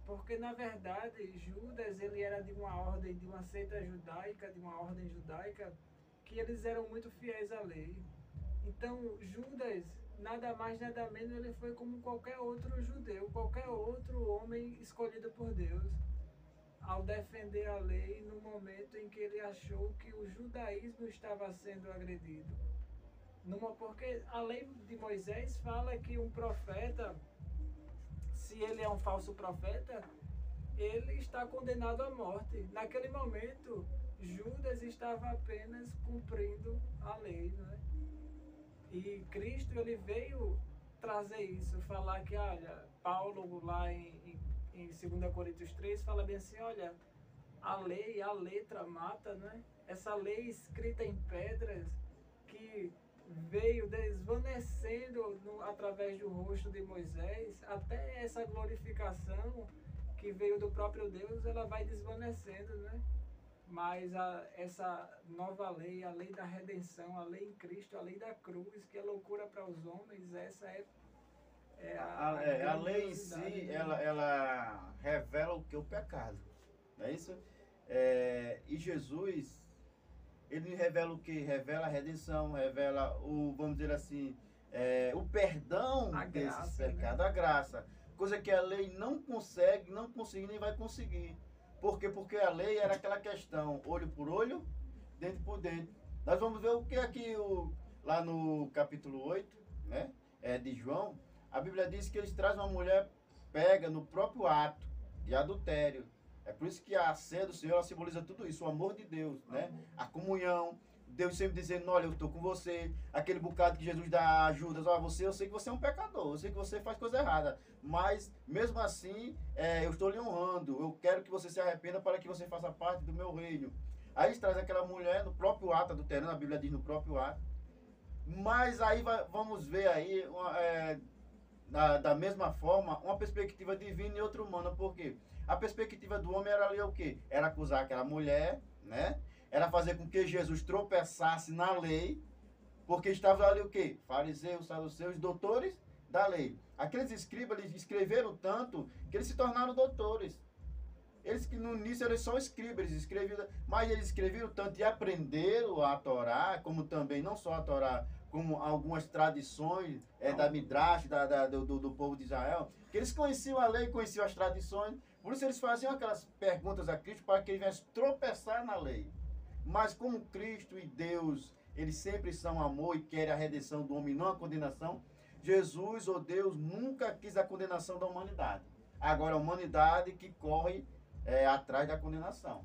Porque, na verdade, Judas ele era de uma ordem, de uma seita judaica, de uma ordem judaica, que eles eram muito fiéis à lei. Então, Judas, nada mais, nada menos, ele foi como qualquer outro judeu, qualquer outro homem escolhido por Deus, ao defender a lei no momento em que ele achou que o judaísmo estava sendo agredido. Porque a lei de Moisés fala que um profeta, se ele é um falso profeta, ele está condenado à morte. Naquele momento, Judas estava apenas cumprindo a lei, né? E Cristo ele veio trazer isso, falar que, olha, Paulo lá em 2 Coríntios 3 fala bem assim, olha, a lei, a letra mata, né? Essa lei escrita em pedras que veio desvanecendo através do rosto de Moisés, até essa glorificação que veio do próprio Deus, ela vai desvanecendo, né? Mas essa nova lei, a lei da redenção, a lei em Cristo, a lei da cruz, que é loucura para os homens, essa é A lei em si, grandiosidade, né? ela revela o que? O pecado. Não é isso? E Jesus, ele revela o que? Revela a redenção, revela o, vamos dizer assim, o perdão A desses graça, né? pecados, a graça. Coisa que a lei não consegue, não conseguiu nem vai conseguir. Por quê? Porque a lei era aquela questão, olho por olho, dente por dente. Nós vamos ver o que aqui, lá no capítulo 8, né, de João, a Bíblia diz que eles trazem uma mulher pega no próprio ato de adultério. É por isso que a ceia do Senhor ela simboliza tudo isso, o amor de Deus, né? A comunhão, Deus sempre dizendo, olha, eu estou com você. Aquele bocado que Jesus dá a Judas, olha, eu sei que você é um pecador, eu sei que você faz coisa errada, mas mesmo assim, eu estou lhe honrando, eu quero que você se arrependa para que você faça parte do meu reino. Aí eles trazem aquela mulher no próprio ato adulterando, a Bíblia diz no próprio ato. Mas aí vamos ver aí, da mesma forma, uma perspectiva divina e outra humana. Por quê? A perspectiva do homem era ali o quê? Era acusar aquela mulher, né? Era fazer com que Jesus tropeçasse na lei, porque estavam ali o quê? Fariseus, saduceus, doutores da lei. Aqueles escribas, eles escreveram tanto que eles se tornaram doutores. Eles que no início eram só escribas, eles escreviam, mas eles escreveram tanto e aprenderam a Torá, como também não só a Torá, como algumas tradições da Midrash, do povo de Israel, que eles conheciam a lei, conheciam as tradições, por isso eles faziam aquelas perguntas a Cristo para que ele viesse tropeçar na lei. Mas como Cristo e Deus, eles sempre são amor e querem a redenção do homem, não a condenação, Jesus ou Deus nunca quis a condenação da humanidade. Agora a humanidade que corre atrás da condenação.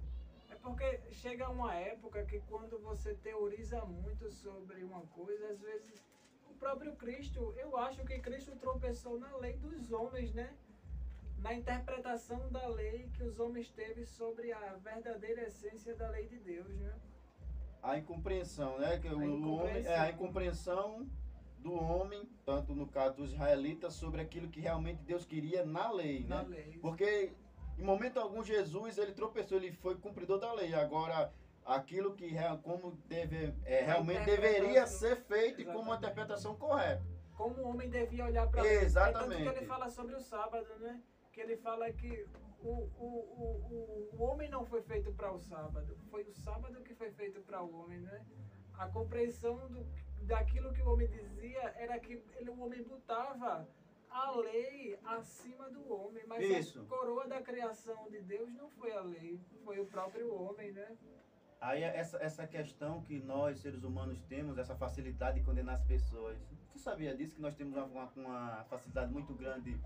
É porque chega uma época que quando você teoriza muito sobre uma coisa, às vezes o próprio Cristo, eu acho que Cristo tropeçou na lei dos homens, né? Na interpretação da lei que os homens teve sobre a verdadeira essência da lei de Deus, né? A incompreensão, né? Que A o homem, a incompreensão. incompreensão do homem, tanto no caso dos israelitas, sobre aquilo que realmente Deus queria na lei, Na né? lei. Porque em momento algum Jesus ele tropeçou, ele foi cumpridor da lei. Agora aquilo que como realmente deveria ser feito e como uma Exatamente. interpretação correta. Como o homem devia olhar para a lei. É tanto que ele Exatamente. fala sobre o sábado, né? Que ele fala que o homem não foi feito para o sábado, foi o sábado que foi feito para o homem, né? A compreensão daquilo que o homem dizia era que o homem botava a lei acima do homem, mas Isso. a coroa da criação de Deus não foi a lei, foi o próprio homem, né? Aí essa questão que nós, seres humanos, temos, essa facilidade de condenar as pessoas. Você sabia disso? Que nós temos uma facilidade muito grande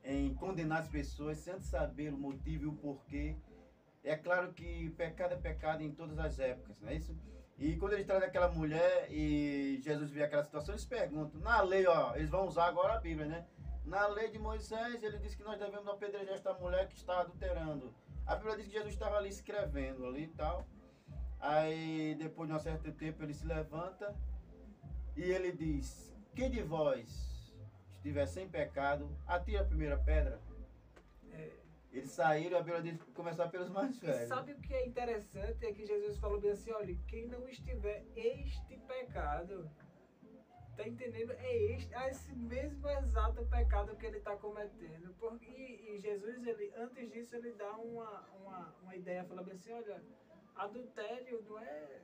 em condenar as pessoas sem saber o motivo e o porquê. É claro que pecado é pecado em todas as épocas, não é isso? E quando eles trazem aquela mulher e Jesus vê aquela situação, eles perguntam, na lei, ó, eles vão usar agora a Bíblia, né? Na lei de Moisés, ele diz que nós devemos apedrejar esta mulher que está adulterando. A Bíblia diz que Jesus estava ali escrevendo ali e tal. Aí, depois de um certo tempo, ele se levanta e ele diz, quem de vós estiver sem pecado, atire a primeira pedra. É. Eles saíram, a Bíblia diz que começar pelos mais E velhos. sabe o que é interessante? É que Jesus falou bem assim, olha, quem não estiver este pecado, Tá entendendo? É esse mesmo exato pecado que ele está cometendo. E Jesus, ele, antes disso, ele dá uma ideia, falando assim, olha, adultério não é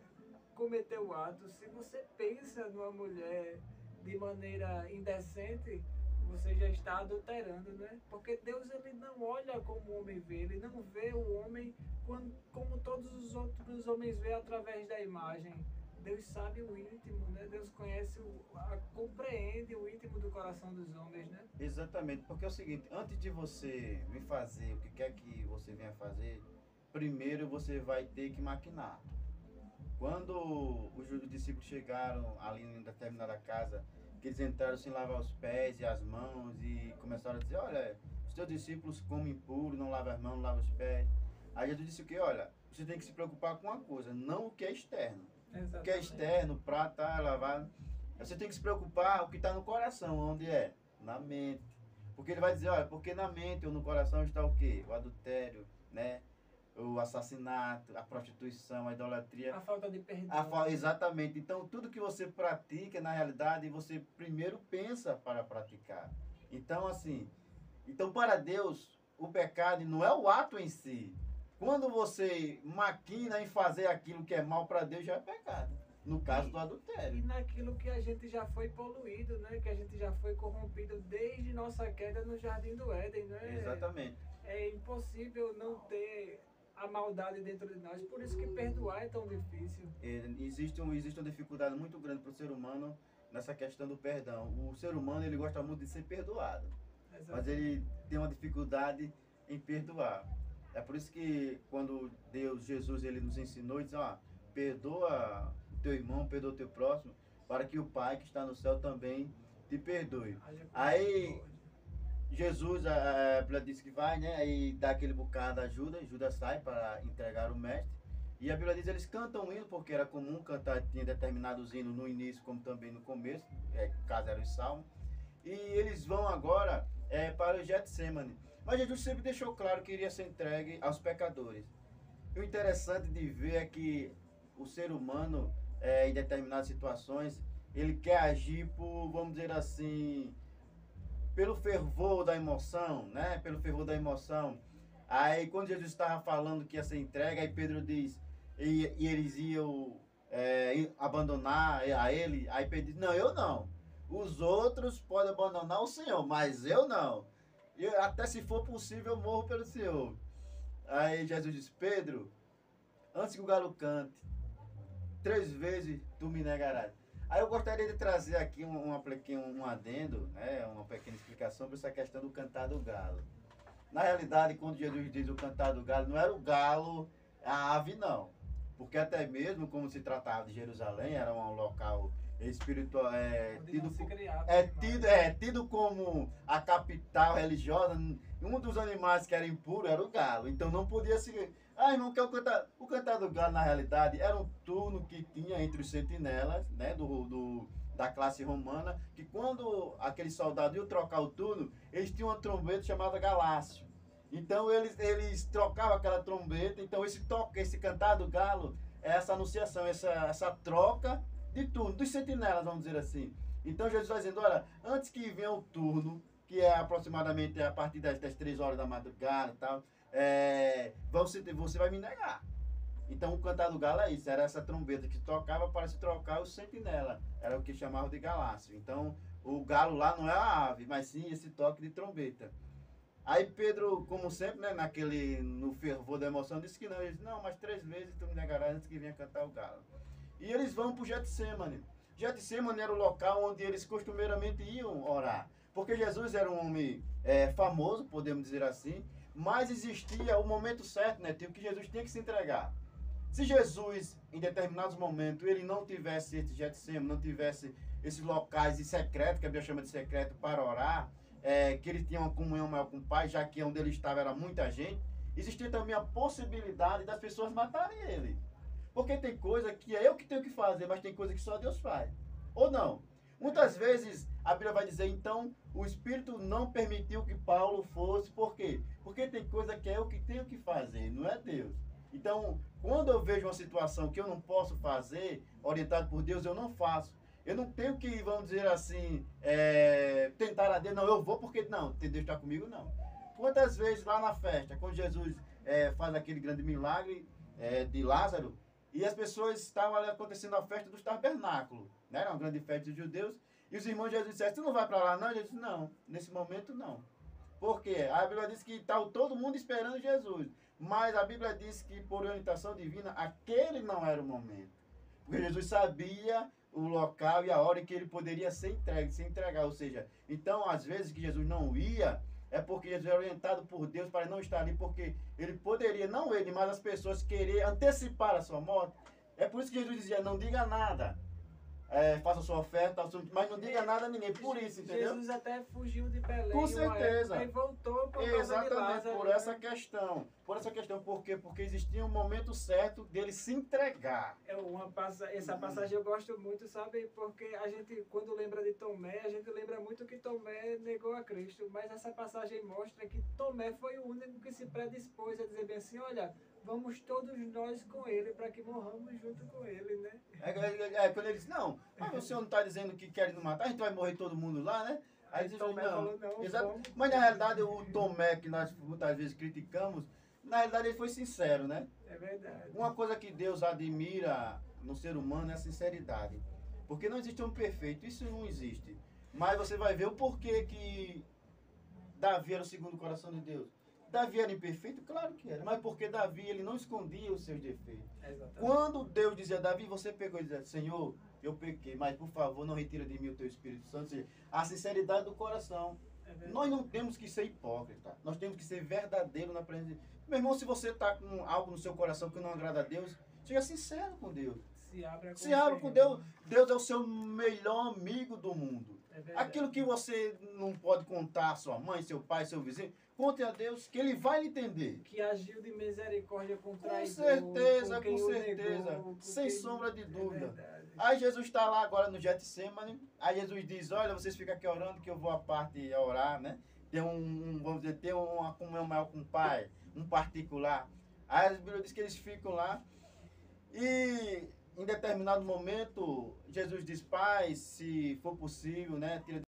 cometer o ato. Se você pensa numa mulher de maneira indecente, você já está adulterando, né? Porque Deus, ele não olha como o homem vê, ele não vê o homem como todos os outros homens vê através da imagem. Deus sabe o íntimo, né? Deus conhece, compreende o íntimo do coração dos homens, né? Exatamente, porque é o seguinte, antes de você vir fazer o que quer que você venha fazer, primeiro você vai ter que maquinar. Quando os discípulos chegaram ali em determinada casa, que eles entraram sem lavar os pés e as mãos e começaram a dizer, olha, os teus discípulos comem impuro, não lavam as mãos, não lavam os pés. Aí Jesus disse o quê? Olha, você tem que se preocupar com uma coisa, não o que é externo. Exatamente. O que é externo, o prato tá lavado. Você tem que se preocupar o que está no coração, onde é? Na mente. Porque ele vai dizer, olha, porque na mente ou no coração está o quê? O adultério, né? O assassinato, a prostituição, a idolatria. A falta de perdão. Exatamente. Então, tudo que você pratica, na realidade, você primeiro pensa para praticar. Então, assim, para Deus, o pecado não é o ato em si. Quando você maquina em fazer aquilo que é mal para Deus, já é pecado. No caso do adultério. E naquilo que a gente já foi poluído, né? Que a gente já foi corrompido desde nossa queda no Jardim do Éden, né? Exatamente. É impossível não ter a maldade dentro de nós. Por isso que perdoar é tão difícil. Existe uma dificuldade muito grande para o ser humano nessa questão do perdão. O ser humano, ele gosta muito de ser perdoado. Exatamente. Mas ele tem uma dificuldade em perdoar. É por isso que quando Jesus, ele nos ensinou, diz, ó, perdoa o teu irmão, perdoa o teu próximo, para que o Pai que está no céu também te perdoe. Aí Jesus, a Bíblia diz que vai, né, aí dá aquele bocado de Judas sai para entregar o mestre, e a Bíblia diz que eles cantam um hino, porque era comum cantar, tinha determinados hinos no início, como também no começo, no caso era o Salmo, e eles vão agora para o Getsemane. Mas Jesus sempre deixou claro que iria ser entregue aos pecadores. E o interessante de ver é que o ser humano, em determinadas situações, ele quer agir por, vamos dizer assim, pelo fervor da emoção, né? Pelo fervor da emoção. Aí, quando Jesus estava falando que ia ser entregue, aí Pedro diz, e eles iam abandonar a ele, aí Pedro diz, não, eu não. Os outros podem abandonar o Senhor, mas eu não. Até se for possível, eu morro pelo Senhor. Aí Jesus disse, Pedro, antes que o galo cante, 3 vezes tu me negarás. Aí eu gostaria de trazer aqui um adendo, né, uma pequena explicação sobre essa questão do cantar do galo. Na realidade, quando Jesus diz o cantar do galo, não era o galo, a ave não. Porque até mesmo, como se tratava de Jerusalém, era um local espiritual, tido como a capital religiosa. Um dos animais que era impuro era o galo, então não podia seguir. Irmão, que é o cantar do galo, na realidade, era um turno que tinha entre os sentinelas, né, da classe romana, que quando aquele soldado ia trocar o turno, eles tinham uma trombeta chamada galácio. Então eles trocavam aquela trombeta, então esse cantar do galo é essa anunciação, essa troca de turno, dos sentinelas, vamos dizer assim. Então Jesus vai dizendo, olha, antes que venha o turno, que é aproximadamente a partir das 3 horas da madrugada e tal, você vai me negar. Então o cantar do galo é isso, era essa trombeta que tocava para se trocar o sentinela, era o que chamavam de galácio. Então o galo lá não é a ave, mas sim esse toque de trombeta. Aí Pedro, como sempre, né, no fervor da emoção, disse que não. Ele disse, não, mas 3 vezes tu me negarás antes que venha cantar o galo. E eles vão para o Getsemane. Getsemane era o local onde eles costumeiramente iam orar. Porque Jesus era um homem famoso, podemos dizer assim, mas existia o momento certo, né, que Jesus tinha que se entregar. Se Jesus, em determinados momentos, ele não tivesse esse Getsemane, não tivesse esses locais de secreto, que a Bíblia chama de secreto, para orar, que ele tinha uma comunhão maior com o Pai, já que onde ele estava era muita gente, existia também a possibilidade das pessoas matarem ele. Porque tem coisa que é eu que tenho que fazer, mas tem coisa que só Deus faz. Ou não? Muitas vezes a Bíblia vai dizer, então, o Espírito não permitiu que Paulo fosse. Por quê? Porque tem coisa que é eu que tenho que fazer, não é Deus. Então, quando eu vejo uma situação que eu não posso fazer, orientado por Deus, eu não faço. Eu não tenho que, vamos dizer assim, tentar a Deus. Não, eu vou porque não, Deus está comigo, não. Quantas vezes lá na festa, quando Jesus faz aquele grande milagre de Lázaro, e as pessoas estavam ali acontecendo a festa dos tabernáculos, né? Era uma grande festa dos judeus, e os irmãos de Jesus disseram, tu não vai para lá não? Jesus disse, não, nesse momento não. Por quê? A Bíblia diz que estava todo mundo esperando Jesus, mas a Bíblia diz que por orientação divina, aquele não era o momento. Porque Jesus sabia o local e a hora em que ele poderia ser entregue, se entregar. Ou seja, então, às vezes que Jesus não ia, é porque Jesus era orientado por Deus para não estar ali, porque ele poderia, não ele, mas as pessoas querer antecipar a sua morte. É por isso que Jesus dizia, não diga nada. Faça sua oferta, mas não diga nada a ninguém, por isso, entendeu? Jesus até fugiu de Belém. Com certeza. E voltou por causa Exatamente, de Lázaro, por essa questão. Por essa questão, por quê? Porque existia um momento certo dele se entregar. Essa passagem eu gosto muito, sabe? Porque a gente, quando lembra de Tomé, a gente lembra muito que Tomé negou a Cristo. Mas essa passagem mostra que Tomé foi o único que se predispôs a dizer bem assim, olha, vamos todos nós com ele, para que morramos junto com ele, né? Quando ele disse, não, mas o senhor não está dizendo que quer nos matar, a gente vai morrer todo mundo lá, né? Aí Jesus Tomé falou, não, exato. Mas na realidade o Tomé, que nós muitas vezes criticamos, na realidade ele foi sincero, né? É verdade. Uma coisa que Deus admira no ser humano é a sinceridade. Porque não existe um perfeito, isso não existe. Mas você vai ver o porquê que Davi era o segundo coração de Deus. Davi era imperfeito? Claro que era. Mas porque Davi ele não escondia os seus defeitos. Exatamente. Quando Deus dizia, Davi, você pegou e dizia, Senhor, eu pequei, mas por favor não retira de mim o teu Espírito Santo. Ou seja, a sinceridade do coração. Nós não temos que ser hipócrita. Nós temos que ser verdadeiro na presença de Deus. Meu irmão, se você está com algo no seu coração que não agrada a Deus, seja sincero com Deus. Se abra com Deus. Deus é o seu melhor amigo do mundo. Aquilo que você não pode contar à sua mãe, seu pai, seu vizinho, conte a Deus que ele vai lhe entender. Que agiu de misericórdia com traidor. Com certeza. Negou, sem sombra de dúvida. Aí Jesus está lá agora no Getsemane. Aí Jesus diz, olha, vocês ficam aqui orando que eu vou à parte a orar, né? Vamos dizer, tem uma comunhão maior com o Pai, um particular. Aí a Bíblia diz que eles ficam lá e em determinado momento Jesus diz, Pai, se for possível, né, tira